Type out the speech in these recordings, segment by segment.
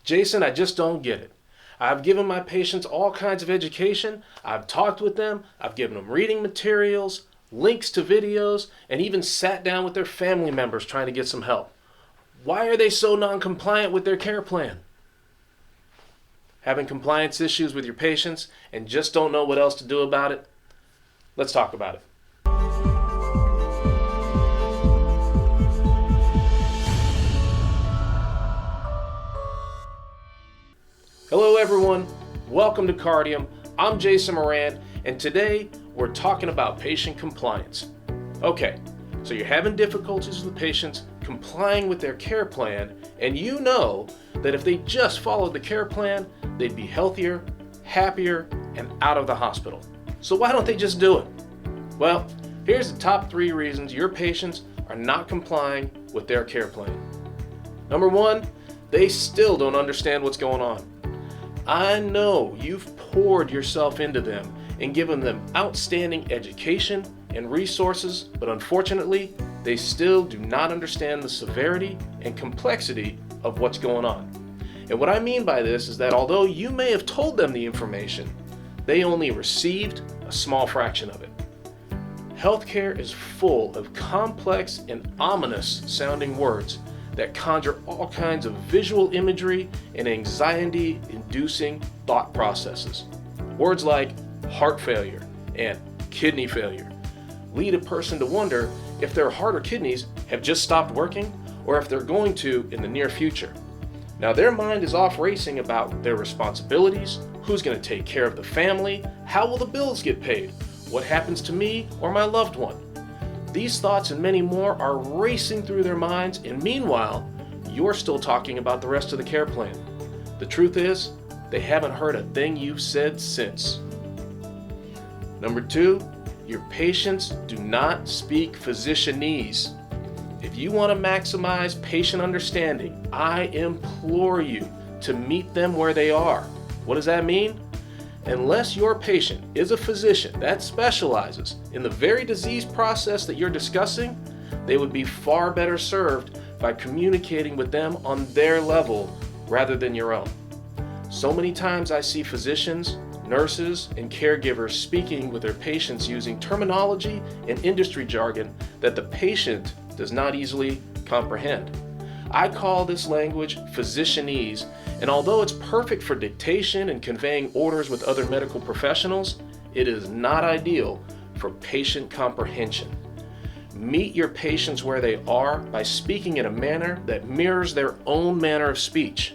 Jason, I just don't get it. I've given my patients all kinds of education. I've talked with them. I've given them reading materials, links to videos, and even sat down with their family members trying to get some help. Why are they so non-compliant with their care plan? Having compliance issues with your patients and just don't know what else to do about it? Let's talk about it. Hello everyone, welcome to Cardium. I'm Jason Moran, and today we're talking about patient compliance. Okay, so you're having difficulties with patients complying with their care plan, and you know that if they just followed the care plan, they'd be healthier, happier, and out of the hospital. So why don't they just do it? Well, here's the top 3 reasons your patients are not complying with their care plan. Number 1, they still don't understand what's going on. I know you've poured yourself into them and given them outstanding education and resources, but unfortunately, they still do not understand the severity and complexity of what's going on. And what I mean by this is that although you may have told them the information, they only received a small fraction of it. Healthcare is full of complex and ominous sounding words that conjure all kinds of visual imagery and anxiety-inducing thought processes. Words like heart failure and kidney failure lead a person to wonder if their heart or kidneys have just stopped working or if they're going to in the near future. Now their mind is off racing about their responsibilities, who's going to take care of the family, how will the bills get paid, what happens to me or my loved one. These thoughts and many more are racing through their minds, and meanwhile, you're still talking about the rest of the care plan. The truth is, they haven't heard a thing you've said since. Number 2, your patients do not speak physicianese. If you want to maximize patient understanding, I implore you to meet them where they are. What does that mean? Unless your patient is a physician that specializes in the very disease process that you're discussing, they would be far better served by communicating with them on their level rather than your own. So many times I see physicians, nurses, and caregivers speaking with their patients using terminology and industry jargon that the patient does not easily comprehend. I call this language physicianese, and although it's perfect for dictation and conveying orders with other medical professionals, it is not ideal for patient comprehension. Meet your patients where they are by speaking in a manner that mirrors their own manner of speech.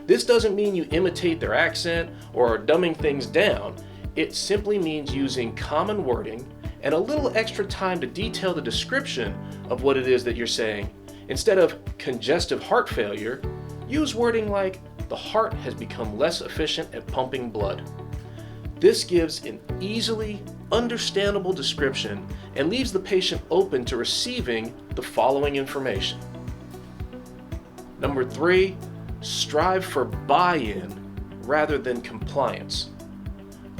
This doesn't mean you imitate their accent or are dumbing things down. It simply means using common wording and a little extra time to detail the description of what it is that you're saying. Instead of congestive heart failure, use wording like the heart has become less efficient at pumping blood. This gives an easily understandable description and leaves the patient open to receiving the following information. Number 3, strive for buy-in rather than compliance.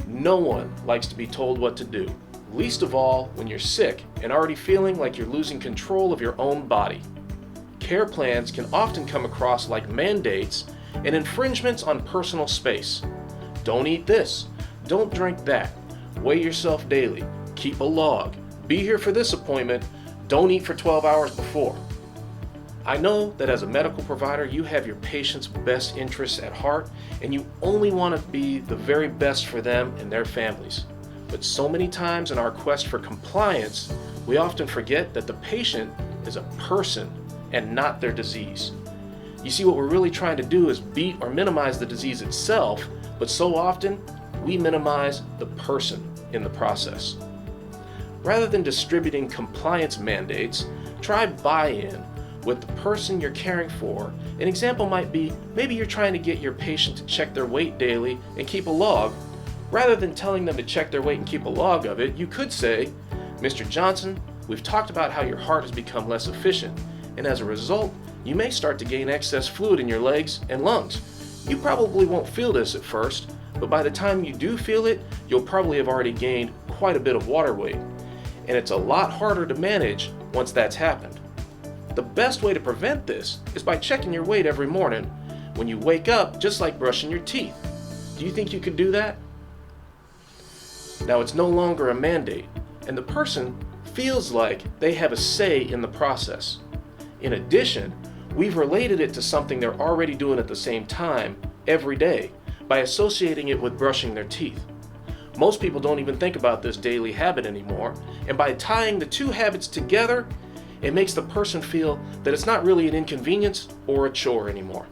No one likes to be told what to do, least of all when you're sick and already feeling like you're losing control of your own body. Care plans can often come across like mandates and infringements on personal space. Don't eat this, don't drink that, weigh yourself daily, keep a log, be here for this appointment, don't eat for 12 hours before. I know that as a medical provider, you have your patients' best interests at heart and you only want to be the very best for them and their families. But so many times in our quest for compliance, we often forget that the patient is a person and not their disease. You see, what we're really trying to do is beat or minimize the disease itself, but so often we minimize the person in the process. Rather than distributing compliance mandates, try buy-in with the person you're caring for. An example might be, maybe you're trying to get your patient to check their weight daily and keep a log. Rather than telling them to check their weight and keep a log of it, you could say, Mr. Johnson, we've talked about how your heart has become less efficient, and as a result, you may start to gain excess fluid in your legs and lungs. You probably won't feel this at first, but by the time you do feel it, you'll probably have already gained quite a bit of water weight. And it's a lot harder to manage once that's happened. The best way to prevent this is by checking your weight every morning, when you wake up, just like brushing your teeth. Do you think you could do that? Now, it's no longer a mandate, and the person feels like they have a say in the process. In addition, we've related it to something they're already doing at the same time every day by associating it with brushing their teeth. Most people don't even think about this daily habit anymore, and by tying the two habits together, it makes the person feel that it's not really an inconvenience or a chore anymore.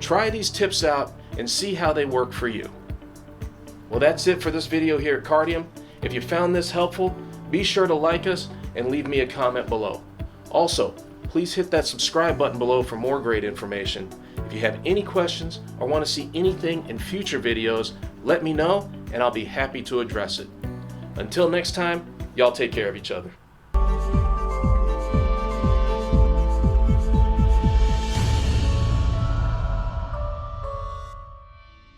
Try these tips out and see how they work for you. Well, that's it for this video here at Cardium. If you found this helpful, be sure to like us and leave me a comment below. Also, please hit that subscribe button below for more great information. If you have any questions or want to see anything in future videos, let me know and I'll be happy to address it. Until next time, y'all take care of each other.